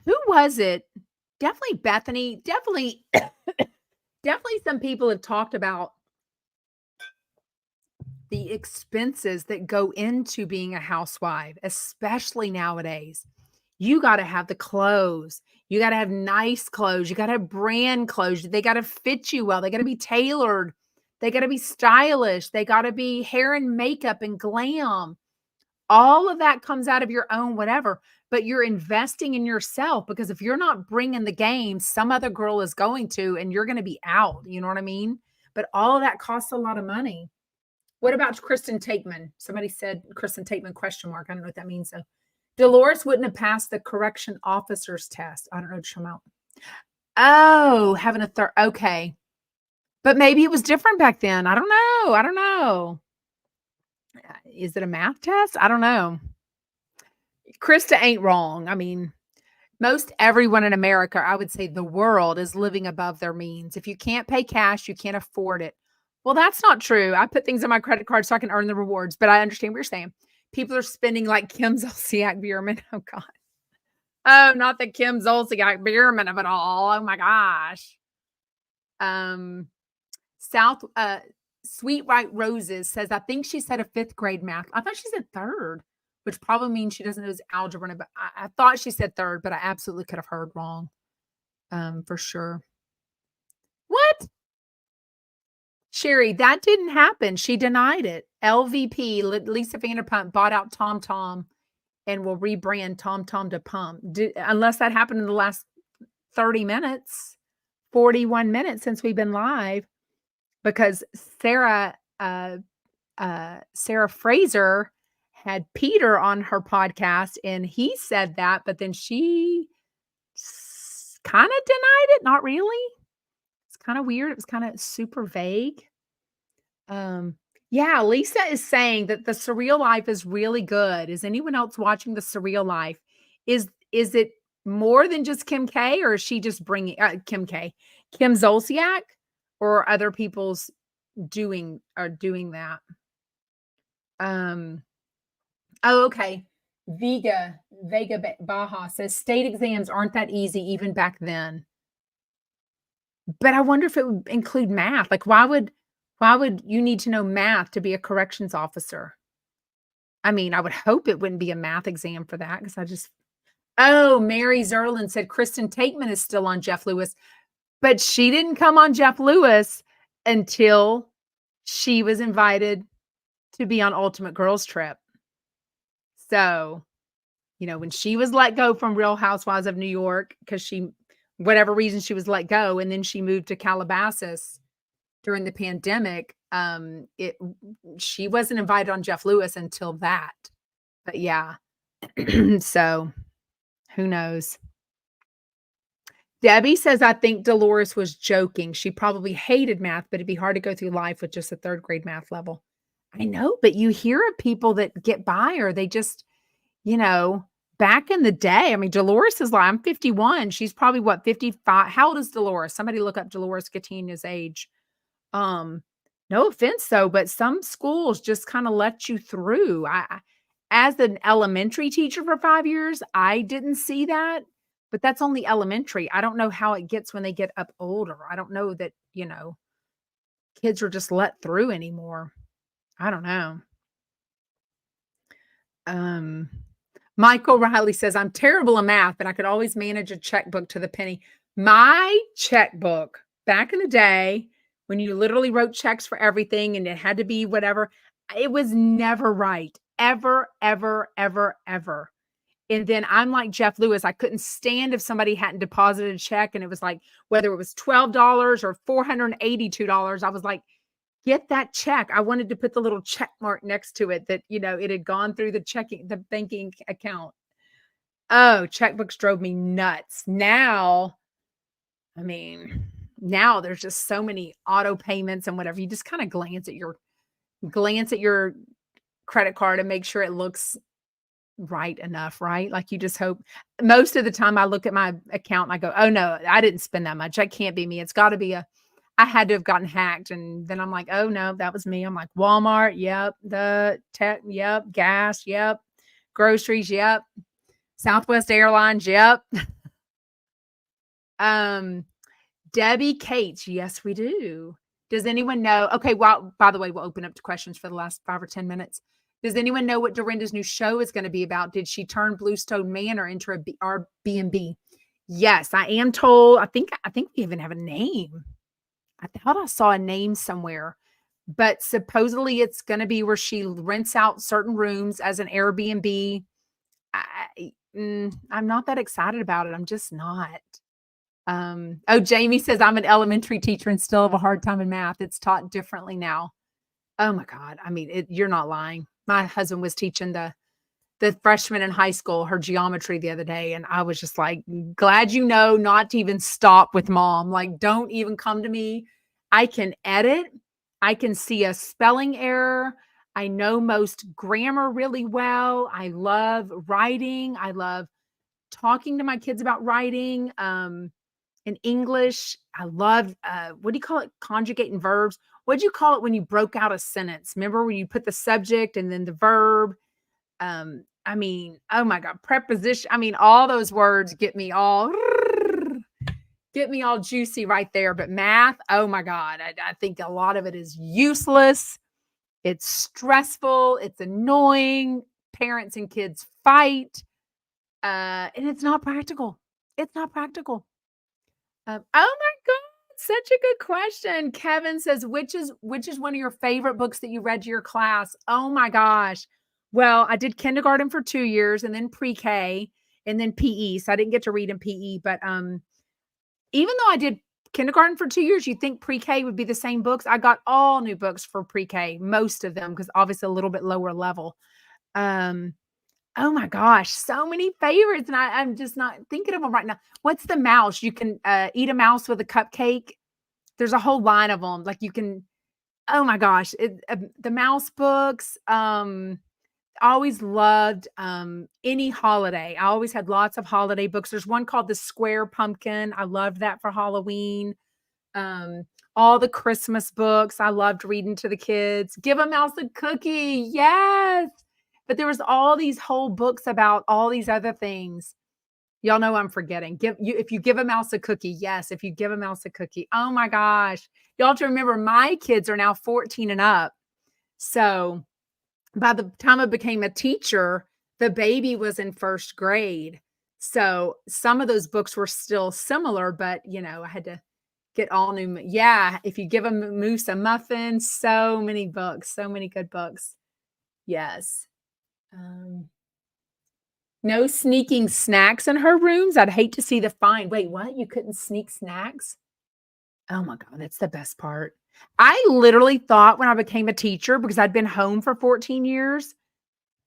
Who was it? Definitely Bethany. Definitely some people have talked about the expenses that go into being a housewife, especially nowadays. You got to have the clothes. You got to have nice clothes. You got to have brand clothes. They got to fit you well. They got to be tailored. They got to be stylish. They got to be hair and makeup and glam. All of that comes out of your own whatever, but you're investing in yourself because if you're not bringing the game, some other girl is going to, and you're going to be out. You know what I mean? But all of that costs a lot of money. What about Kristen Tateman? Somebody said Kristen Tateman ? I don't know what that means. So Dolores wouldn't have passed the correction officer's test. I don't know. Come out. Oh, having a third. Okay. But maybe it was different back then. I don't know. Is it a math test? I don't know. Krista ain't wrong. I mean, most everyone in America, I would say the world, is living above their means. If you can't pay cash, you can't afford it. Well, that's not true. I put things on my credit card so I can earn the rewards, but I understand what you're saying. People are spending like Kim Zolciak Bierman. Oh God. Oh, not the Kim Zolciak Bierman of it all. Oh my gosh. South Sweet White Roses says, I think she said a 5th grade math. I thought she said 3rd, which probably means she doesn't know algebra. But I thought she said 3rd, but I absolutely could have heard wrong. For sure. What? Sherry, that didn't happen. She denied it. LVP, Lisa Vanderpump, bought out Tom Tom and will rebrand Tom Tom to Pump. Unless that happened in the last 30 minutes, 41 minutes since we've been live. Because Sarah Fraser had Peter on her podcast and he said that, but then she kind of denied it. Not really. It's kind of weird. It was kind of super vague. Yeah, Lisa is saying that the Surreal Life is really good. Is anyone else watching the Surreal Life? Is it more than just Kim K, or is she just bringing Kim Zolciak, or other people's doing that? Oh, okay. Vega Baja says state exams aren't that easy even back then. But I wonder if it would include math. Like, why would you need to know math to be a corrections officer? I mean, I would hope it wouldn't be a math exam for that, because Mary Zerlin said Kristen Tateman is still on Jeff Lewis, but she didn't come on Jeff Lewis until she was invited to be on Ultimate Girls Trip. So, when she was let go from Real Housewives of New York, because whatever reason she was let go, and then she moved to Calabasas during the pandemic, she wasn't invited on Jeff Lewis until that. But yeah, so who knows? Debbie says, I think Dolores was joking. She probably hated math, but it'd be hard to go through life with just a 3rd grade math level. I know, but you hear of people that get by, or they just, back in the day. I mean, Dolores is like, I'm 51. She's probably 55. How old is Dolores? Somebody look up Dolores Catania's age. No offense though, but some schools just kind of let you through. As an elementary teacher for 5 years, I didn't see that, but that's only elementary. I don't know how it gets when they get up older. I don't know that, kids are just let through anymore. I don't know. Michael Riley says, I'm terrible at math, but I could always manage a checkbook to the penny. My checkbook back in the day, when you literally wrote checks for everything and it had to be whatever, it was never right. Ever, ever, ever, ever. And then I'm like Jeff Lewis. I couldn't stand if somebody hadn't deposited a check and it was like, whether it was $12 or $482, I was like, get that check. I wanted to put the little check mark next to it that, it had gone through the banking account. Oh, checkbooks drove me nuts. Now there's just so many auto payments and whatever. You just kind of glance at your credit card and make sure it looks right enough, right? Like, you just hope. Most of the time I look at my account and I go, oh no, I didn't spend that much. That can't be me. It's got to be I had to have gotten hacked. And then I'm like, oh no, that was me. I'm like, Walmart. Yep. The tech. Yep. Gas. Yep. Groceries. Yep. Southwest Airlines. Yep. Debbie Cates. Yes, we do. Does anyone know? Okay. Well, by the way, we'll open up to questions for the last 5 or 10 minutes. Does anyone know what Dorinda's new show is going to be about? Did she turn Bluestone Manor into a Airbnb? Yes, I am told. I think we even have a name. I thought I saw a name somewhere, but supposedly it's going to be where she rents out certain rooms as an Airbnb. I'm not that excited about it. I'm just not. Jamie says, I'm an elementary teacher and still have a hard time in math. It's taught differently now. Oh my God. I mean, you're not lying. My husband was teaching the freshman in high school, her geometry the other day. And I was just like, glad not to even stop with mom. Like, don't even come to me. I can edit. I can see a spelling error. I know most grammar really well. I love writing. I love talking to my kids about writing. In English, I love, what do you call it? Conjugating verbs. What'd you call it when you broke out a sentence? Remember when you put the subject and then the verb? I mean, oh my God, preposition. I mean, all those words get me all juicy right there. But math, oh my God, I think a lot of it is useless. It's stressful. It's annoying. Parents and kids fight, and it's not practical. It's not practical. Oh my God, such a good question. Kevin says, which is one of your favorite books that you read to your class? Oh my gosh. Well, I did kindergarten for 2 years and then pre-K and then PE. So I didn't get to read in PE, but even though I did kindergarten for 2 years, you'd think pre-K would be the same books. I got all new books for pre-K, most of them, because obviously a little bit lower level. Um, Oh my gosh, so many favorites, and I'm just not thinking of them right now. What's the mouse? You can, eat a mouse with a cupcake. There's a whole line of them. Like, you can oh my gosh, the mouse books, I always loved, any holiday. I always had lots of holiday books. There's one called The Square Pumpkin. I loved that for Halloween. Um, all the Christmas books, I loved reading to the kids. Give a mouse a cookie, yes! But there was all these whole books about all these other things. Y'all know I'm forgetting. If you give a mouse a cookie, yes, if you give a mouse a cookie. Oh my gosh. Y'all have to remember my kids are now 14 and up. So by the time I became a teacher, the baby was in first grade. So some of those books were still similar, but I had to get all new. Yeah, if you give a moose a muffin, so many books, so many good books. Yes. Um, no sneaking snacks in her rooms. I'd hate to see the fine. Wait, what? You couldn't sneak snacks? Oh my God, that's the best part. I literally thought when I became a teacher, because I'd been home for 14 years,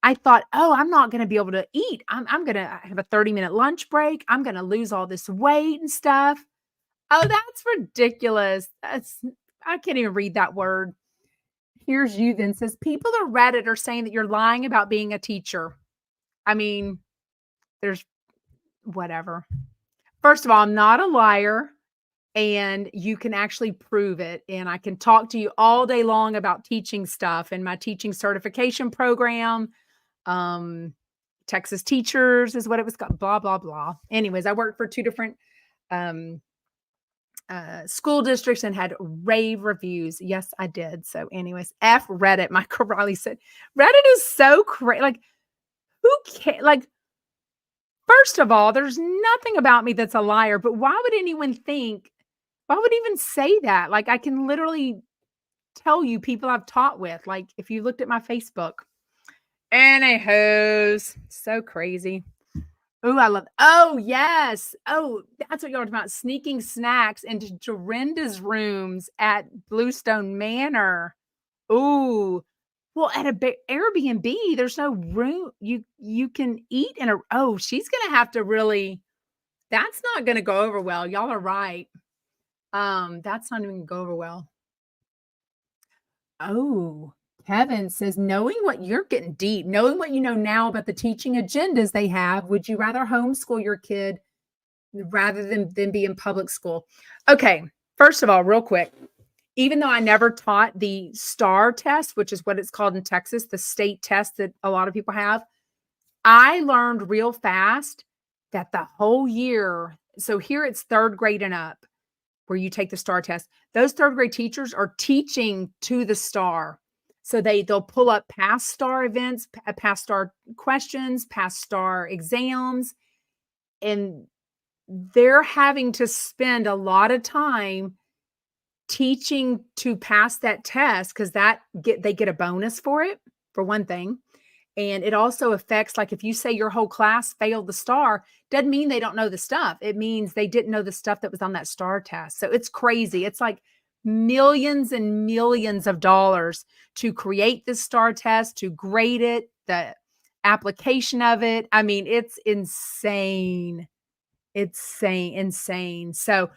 I thought, oh, I'm not going to be able to eat. I'm going to have a 30-minute lunch break. I'm going to lose all this weight and stuff. Oh, that's ridiculous. I can't even read that word. Here's you then says, people on Reddit are saying that you're lying about being a teacher. I mean, there's whatever. First of all, I'm not a liar, and you can actually prove it. And I can talk to you all day long about teaching stuff and my teaching certification program. Texas Teachers is what it was called, blah, blah, blah. Anyways, I worked for two different um, school districts and had rave reviews. Yes, I did. So anyways, F Reddit. Michael Riley said, Reddit is so crazy. Like, who cares? Like, first of all, there's nothing about me that's a liar, but why would anyone why would even say that? Like, I can literally tell you people I've taught with, like, if you looked at my Facebook. Anywho's, so crazy. Oh, I love oh, yes. Oh, that's what you're talking about, sneaking snacks into Dorinda's rooms at Bluestone Manor. Ooh. Well, at a Airbnb, there's no room. You can eat in a oh, she's gonna have to really that's not gonna go over well. Y'all are right. That's not even gonna go over well. Oh, Kevin says, knowing what you're getting deep, knowing what you know now about the teaching agendas they have, would you rather homeschool your kid rather than be in public school? Okay, first of all, real quick, even though I never taught the STAR test, which is what it's called in Texas, the state test that a lot of people have, I learned real fast that the whole year, so here it's third grade and up, where you take the STAR test. Those third grade teachers are teaching to the STAR. So they'll pull up past STAR events, past STAR questions, past STAR exams, and they're having to spend a lot of time teaching to pass that test because they get a bonus for it, for one thing. And it also affects, like, if you say your whole class failed the STAR, doesn't mean they don't know the stuff. It means they didn't know the stuff that was on that STAR test. So it's crazy. It's like millions and millions of dollars to create this STAR test, to grade it, the application of it. I mean, it's insane. It's insane. So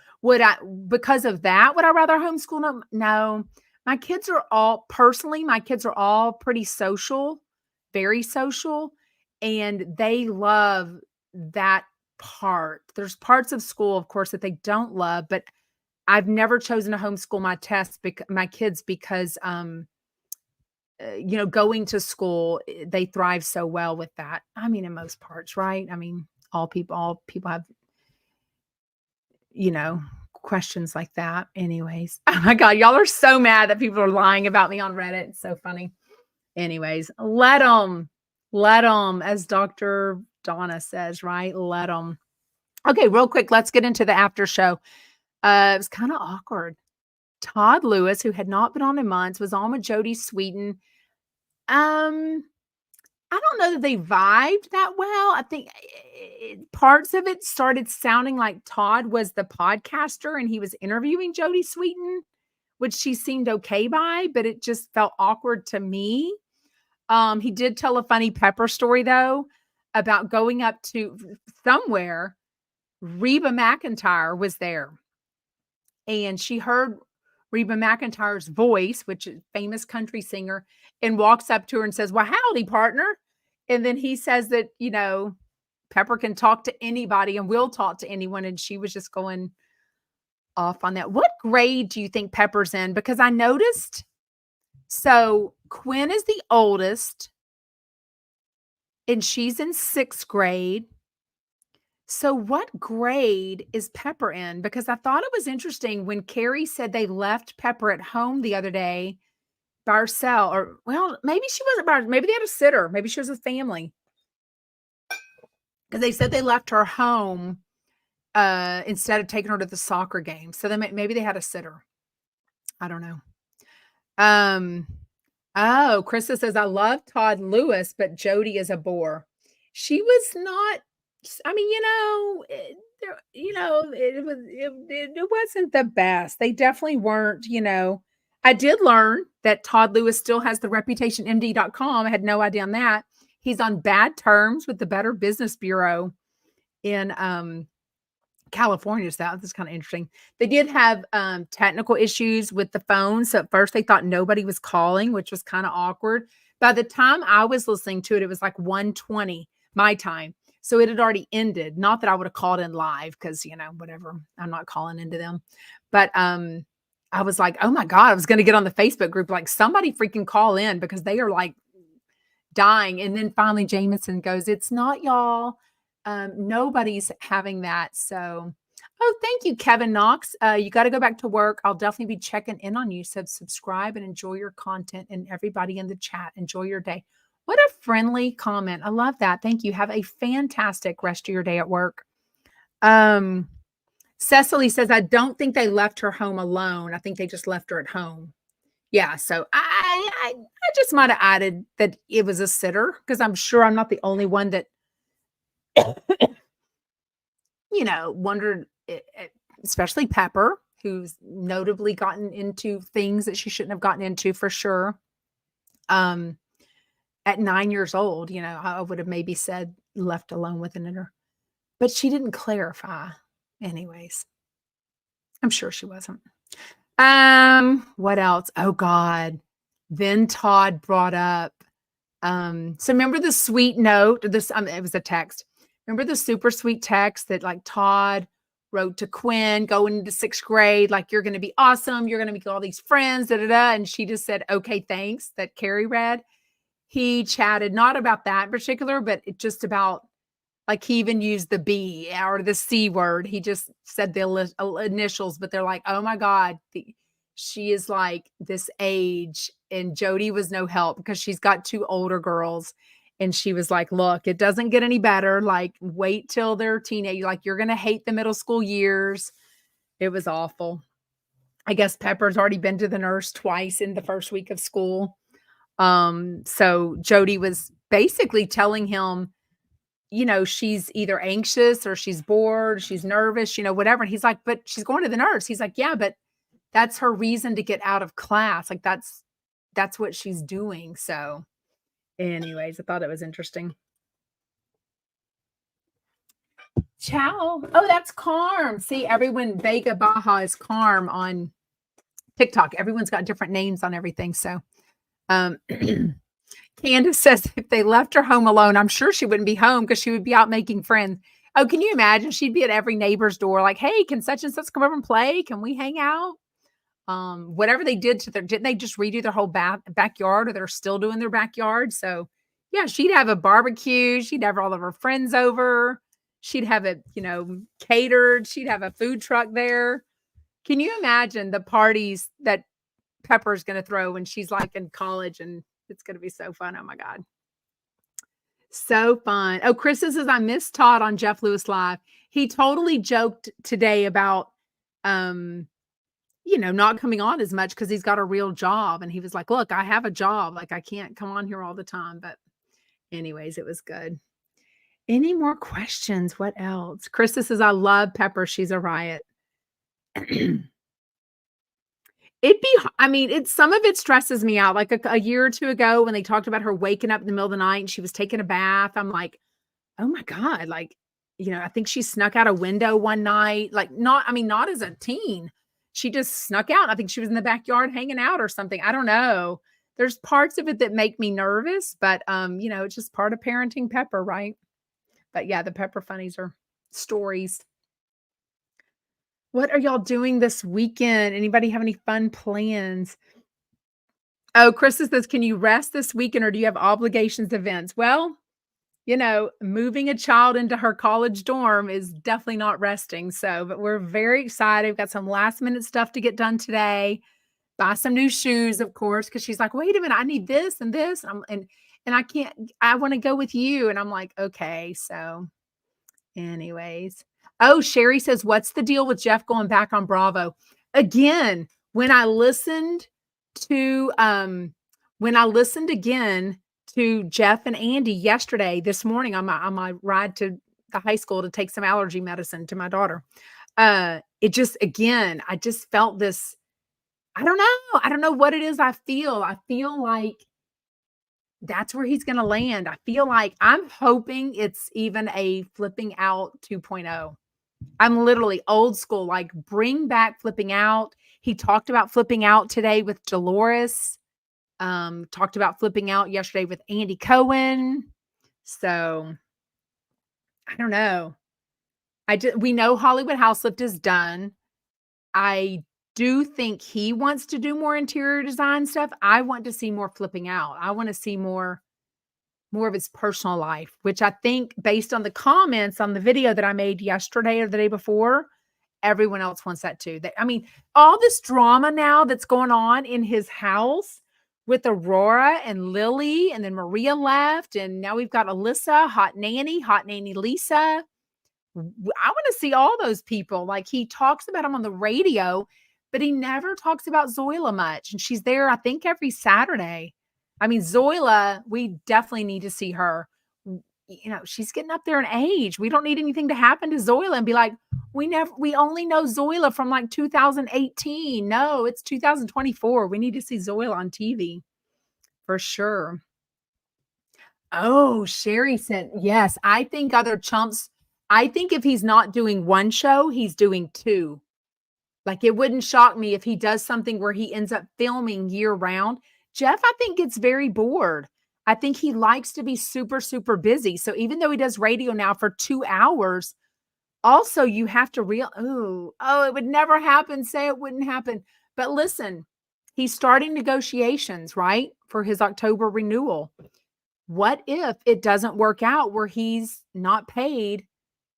because of that, would I rather homeschool them? No. My kids are all personally, my kids are all pretty social, very social, and they love that part. There's parts of school, of course, that they don't love, but I've never chosen to homeschool my kids because, going to school, they thrive so well with that. I mean, in most parts, right? I mean, all people have, you know, questions like that. Anyways, oh my God, y'all are so mad that people are lying about me on Reddit. It's so funny. Anyways, let them, as Dr. Donna says, right? Let them. Okay, real quick, let's get into the after show. It was kind of awkward. Todd Lewis, who had not been on in months, was on with Jodie Sweetin. Um, I don't know that they vibed that well. I think parts of it started sounding like Todd was the podcaster and he was interviewing Jodie Sweetin, which she seemed okay by, but it just felt awkward to me. He did tell a funny Pepper story though about going up to somewhere. Reba McEntire was there and she heard Reba McEntire's voice, which is famous country singer, and walks up to her and says, "Well, howdy, partner." And then he says that, Pepper can talk to anybody and will talk to anyone. And she was just going off on that. What grade do you think Pepper's in? Because I noticed, so Quinn is the oldest and she's in 6th grade. So what grade is Pepper in? Because I thought it was interesting when Carrie said they left Pepper at home the other day by herself, or well, maybe she wasn't by, maybe they had a sitter. Maybe she was with family. Because they said they left her home instead of taking her to the soccer game. So maybe they had a sitter. I don't know. Krista says, I love Todd Lewis, but Jodie is a bore. She was not, I mean, it wasn't the best. They definitely weren't, I did learn that Todd Lewis still has the reputationmd.com. I had no idea on that. He's on bad terms with the Better Business Bureau in California. So that was kind of interesting. They did have technical issues with the phone. So at first they thought nobody was calling, which was kind of awkward. By the time I was listening to it, it was like 1:20 my time. So it had already ended. Not that I would have called in live because, whatever. I'm not calling into them. But I was like, oh my God, I was going to get on the Facebook group. Like somebody freaking call in because they are like dying. And then finally Jameson goes, it's not y'all. Nobody's having that. So, thank you, Kevin Knox. You got to go back to work. I'll definitely be checking in on you. So subscribe and enjoy your content, and everybody in the chat, enjoy your day. What a friendly comment. I love that. Thank you. Have a fantastic rest of your day at work. Cecily says, I don't think they left her home alone. I think they just left her at home. Yeah. So I just might have added that it was a sitter because I'm sure I'm not the only one that, wondered, especially Pepper, who's notably gotten into things that she shouldn't have gotten into for sure. At 9 years old, I would have maybe said left alone with an inner, but she didn't clarify. Anyways, I'm sure she wasn't. What else? Oh God. Then Todd brought up, so remember the sweet note, it was a text. Remember the super sweet text that like Todd wrote to Quinn going into 6th grade, like, you're going to be awesome. You're going to make all these friends, da, da, da. And she just said, okay, thanks, that Carrie read. He chatted not about that in particular, but just about, like, he even used the B or the C word. He just said the initials, but they're like, oh my God, she is like this age. And Jodie was no help because she's got 2 older girls. And she was like, look, it doesn't get any better. Like, wait till they're teenage. Like, you're going to hate the middle school years. It was awful. I guess Pepper's already been to the nurse twice in the first week of school. So Jodie was basically telling him, she's either anxious or she's bored, she's nervous, whatever. And he's like, but she's going to the nurse. He's like, yeah, but that's her reason to get out of class. Like that's what she's doing. So anyways, I thought it was interesting. Ciao. Oh, that's Carm. See, everyone, Vega Baja is Carm on TikTok. Everyone's got different names on everything. So, um, Candace says if they left her home alone, I'm sure she wouldn't be home because she would be out making friends. Oh, can you imagine? She'd be at every neighbor's door, like, "Hey, can such and such come over and play? Can we hang out?" Whatever they did to their, didn't they just redo their whole backyard, or they're still doing their backyard? So, yeah, she'd have a barbecue. She'd have all of her friends over. She'd have it, catered. She'd have a food truck there. Can you imagine the parties that Pepper's going to throw when she's like in college, and it's going to be so fun. Oh my God. So fun. Oh, Chris says, I miss Todd on Jeff Lewis Live. He totally joked today about, not coming on as much because he's got a real job. And he was like, look, I have a job. Like I can't come on here all the time. But anyways, it was good. Any more questions? What else? Krista says, I love Pepper. She's a riot. Some of it stresses me out. Like a year or two ago when they talked about her waking up in the middle of the night and she was taking a bath. I'm like, oh my God. Like, I think she snuck out a window one night. Like not as a teen. She just snuck out. I think she was in the backyard hanging out or something. I don't know. There's parts of it that make me nervous, but it's just part of parenting Pepper, right? But yeah, the Pepper funnies are stories. What are y'all doing this weekend? Anybody have any fun plans? Oh, Chris says, can you rest this weekend or do you have obligations, events? Well, moving a child into her college dorm is definitely not resting. So, but we're very excited. We've got some last minute stuff to get done today. Buy some new shoes, of course, because she's like, wait a minute, I need this and this. And I can't, I want to go with you. And I'm like, okay. So anyways. Oh, Sherry says, what's the deal with Jeff going back on Bravo? Again, when I listened again to Jeff and Andy this morning on my ride to the high school to take some allergy medicine to my daughter. I just felt this. I don't know. I don't know what it is. I feel like that's where he's going to land. I feel like I'm hoping it's even a flipping out 2.0. I'm literally old school, like bring back flipping out. He talked about flipping out today with Dolores. Talked about flipping out yesterday with Andy Cohen. So I don't know. We know Hollywood House Lift is done. I do think he wants to do more interior design stuff. I want to see more flipping out. I want to see more of his personal life, which I think based on the comments on the video that I made yesterday or the day before, everyone else wants that too. All this drama now that's going on in his house with Aurora and Lily, and then Maria left, and now we've got Alyssa, Hot Nanny Lisa. I want to see all those people. Like he talks about them on the radio, but he never talks about Zoila much. And she's there, I think, every Saturday. Zoila, we definitely need to see her. She's getting up there in age. We don't need anything to happen to Zoila and be like, we only know Zoila from like 2018. No, it's 2024. We need to see Zoila on TV for sure. Oh, Sherry said, yes, I think other chumps. I think if he's not doing one show, he's doing two. Like it wouldn't shock me if he does something where he ends up filming year round. Jeff, I think, gets very bored. I think he likes to be super, super busy. So even though he does radio now for 2 hours, also you have to it would never happen. Say it wouldn't happen. But listen, he's starting negotiations, right? For his October renewal. What if it doesn't work out where he's not paid?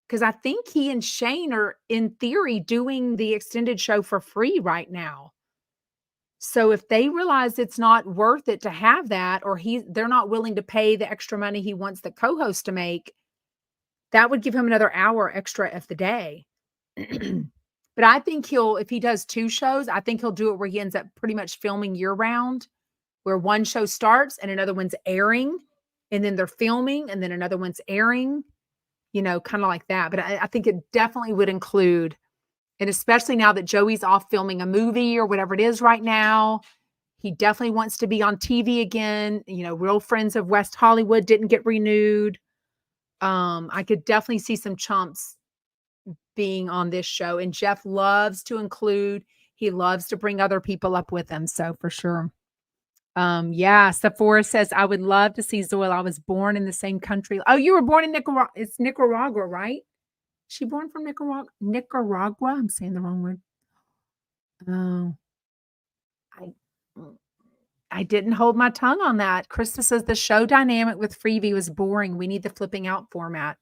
Because I think he and Shane are, in theory, doing the extended show for free right now. So if they realize it's not worth it to have that, or they're not willing to pay the extra money he wants the co-host to make, that would give him another hour extra of the day. But I think if he does two shows, I think he'll do it where he ends up pretty much filming year round, where one show starts and another one's airing, and then they're filming and then another one's airing, kind of like that. But I think it definitely would include, and especially now that Joey's off filming a movie or whatever it is right now, he definitely wants to be on TV again. Real Friends of West Hollywood didn't get renewed. I could definitely see some chumps being on this show. And Jeff loves to include he loves to bring other people up with him. So for sure. Yeah, Sephora says, I would love to see Zoil. I was born in the same country. Oh, you were born in Nicaragua. It's Nicaragua, right? She born from Nicaragua? Nicaragua? I'm saying the wrong word. Oh, I mm, I didn't hold my tongue on that. Krista says the show dynamic with Freebie was boring. We need the flipping out format.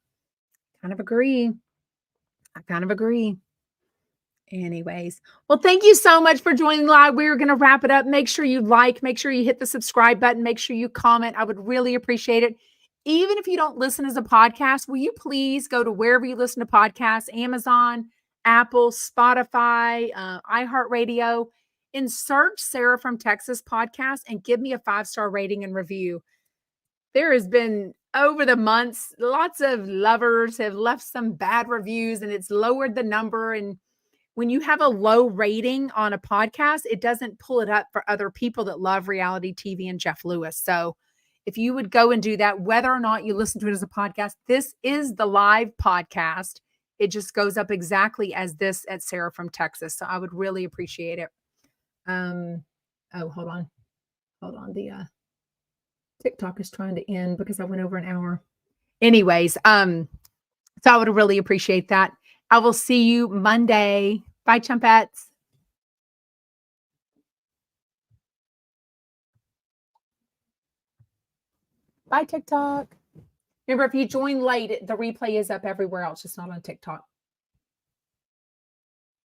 Kind of agree. I kind of agree. Anyways, well, thank you so much for joining live. We're going to wrap it up. Make sure you like, make sure you hit the subscribe button, make sure you comment. I would really appreciate it. Even if you don't listen as a podcast, will you please go to wherever you listen to podcasts, Amazon, Apple, Spotify, iHeartRadio, and search Sarah from Texas podcast and give me a 5-star rating and review. There has been over the months, lots of lovers have left some bad reviews and it's lowered the number. And when you have a low rating on a podcast, it doesn't pull it up for other people that love reality TV and Jeff Lewis. So if you would go and do that, whether or not you listen to it as a podcast, this is the live podcast. It just goes up exactly as this at Sarah from Texas. So I would really appreciate it. Oh, hold on. The TikTok is trying to end because I went over an hour. Anyways, so I would really appreciate that. I will see you Monday. Bye, Chumpettes. Bye, TikTok. Remember, if you join late, the replay is up everywhere else, just not on TikTok.